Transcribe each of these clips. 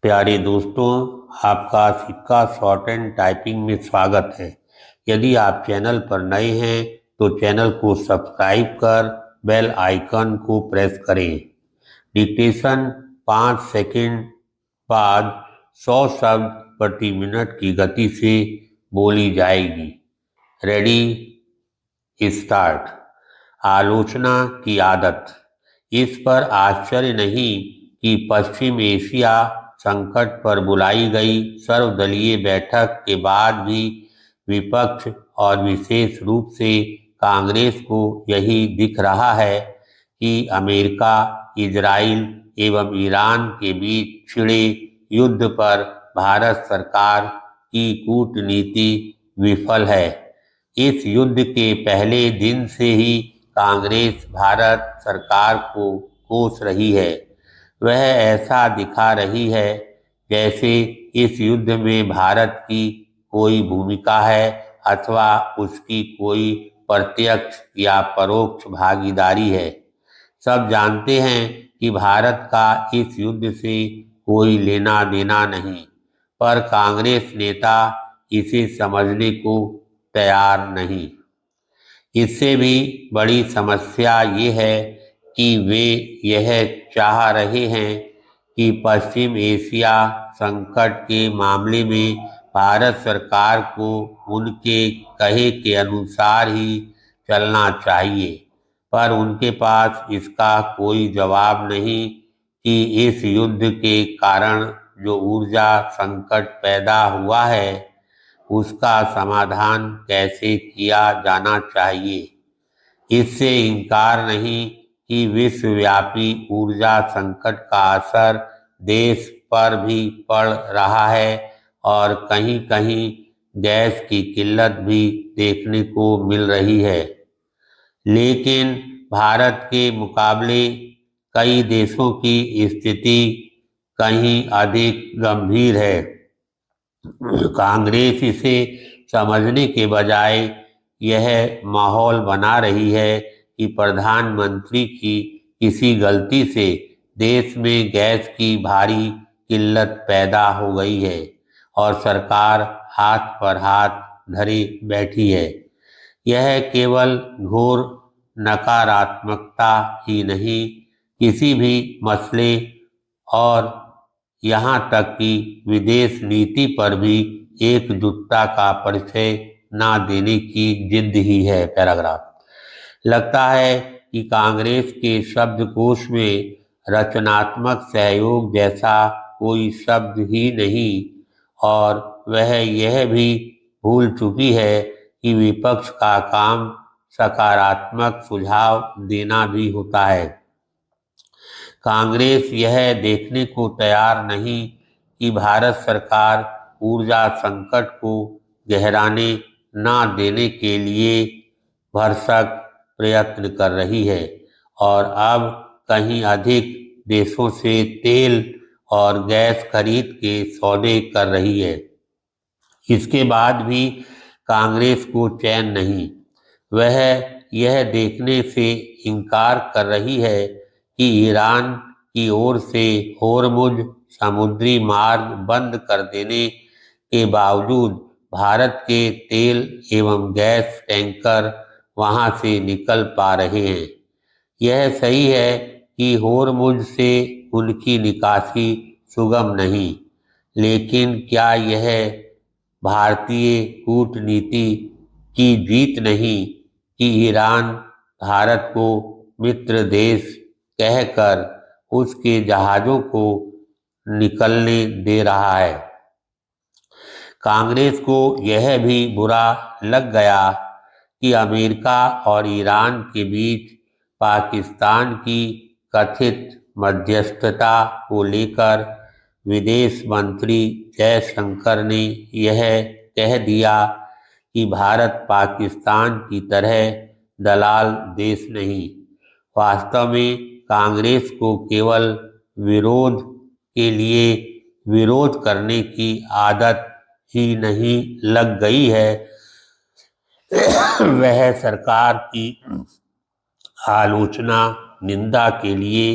प्यारे दोस्तों, आपका सिक्का शॉर्ट एंड टाइपिंग में स्वागत है। यदि आप चैनल पर नए हैं तो चैनल को सब्सक्राइब कर बेल आइकन को प्रेस करें। डिक्टेशन 5 सेकंड बाद 100 शब्द प्रति मिनट की गति से बोली जाएगी। Ready, start. आलोचना की आदत। इस पर आश्चर्य नहीं कि पश्चिम एशिया संकट पर बुलाई गई सर्वदलीय बैठक के बाद भी विपक्ष और विशेष रूप से कांग्रेस को यही दिख रहा है कि अमेरिका, इजराइल एवं ईरान के बीच छिड़े युद्ध पर भारत सरकार की कूटनीति विफल है। इस युद्ध के पहले दिन से ही कांग्रेस भारत सरकार को कोस रही है। वह ऐसा दिखा रही है जैसे इस युद्ध में भारत की कोई भूमिका है अथवा उसकी कोई प्रत्यक्ष या परोक्ष भागीदारी है। सब जानते हैं कि भारत का इस युद्ध से कोई लेना देना नहीं, पर कांग्रेस नेता इसे समझने को तैयार नहीं। इससे भी बड़ी समस्या ये है कि वे यह चाह रहे हैं कि पश्चिम एशिया संकट के मामले में भारत सरकार को उनके कहे के अनुसार ही चलना चाहिए, पर उनके पास इसका कोई जवाब नहीं कि इस युद्ध के कारण जो ऊर्जा संकट पैदा हुआ है उसका समाधान कैसे किया जाना चाहिए। इससे इनकार नहीं कि विश्वव्यापी ऊर्जा संकट का असर देश पर भी पड़ रहा है और कहीं कहीं गैस की किल्लत भी देखने को मिल रही है। लेकिन भारत के मुकाबले कई देशों की स्थिति कहीं अधिक गंभीर है। कांग्रेस इसे समझने के बजाय यह माहौल बना रही है कि प्रधानमंत्री की किसी गलती से देश में गैस की भारी किल्लत पैदा हो गई है और सरकार हाथ पर हाथ धरे बैठी है। यह केवल घोर नकारात्मकता ही नहीं, किसी भी मसले और यहाँ तक कि विदेश नीति पर भी एकजुटता का परिचय ना देने की जिद ही है। पैराग्राफ। लगता है कि कांग्रेस के शब्दकोश में रचनात्मक सहयोग जैसा कोई शब्द ही नहीं और वह यह भी भूल चुकी है कि विपक्ष का काम सकारात्मक सुझाव देना भी होता है। कांग्रेस यह देखने को तैयार नहीं कि भारत सरकार ऊर्जा संकट को गहराने ना देने के लिए भरसक प्रयत्न कर रही है और अब कहीं अधिक देशों से तेल और गैस खरीद के सौदे कर रही है। इसके बाद भी कांग्रेस को चैन नहीं। वह यह देखने से इनकार कर रही है कि ईरान की ओर से होर्मुज समुद्री मार्ग बंद कर देने के बावजूद भारत के तेल एवं गैस टैंकर वहां से निकल पा रहे हैं। यह सही है कि होर्मुज से उनकी निकासी सुगम नहीं, लेकिन क्या यह भारतीय कूटनीति की जीत नहीं कि ईरान भारत को मित्र देश कहकर उसके जहाज़ों को निकलने दे रहा है। कांग्रेस को यह भी बुरा लग गया कि अमेरिका और ईरान के बीच पाकिस्तान की कथित मध्यस्थता को लेकर विदेश मंत्री जयशंकर ने यह कह दिया कि भारत पाकिस्तान की तरह दलाल देश नहीं। वास्तव में कांग्रेस को केवल विरोध के लिए विरोध करने की आदत ही नहीं लग गई है, वह सरकार की आलोचना निंदा के लिए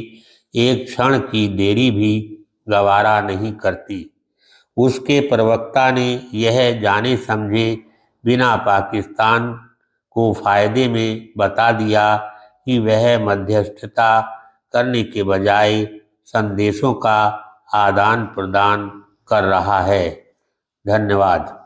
एक क्षण की देरी भी गवारा नहीं करती। उसके प्रवक्ता ने यह जाने समझे बिना पाकिस्तान को फायदे में बता दिया कि वह मध्यस्थता करने के बजाय संदेशों का आदान प्रदान कर रहा है। धन्यवाद।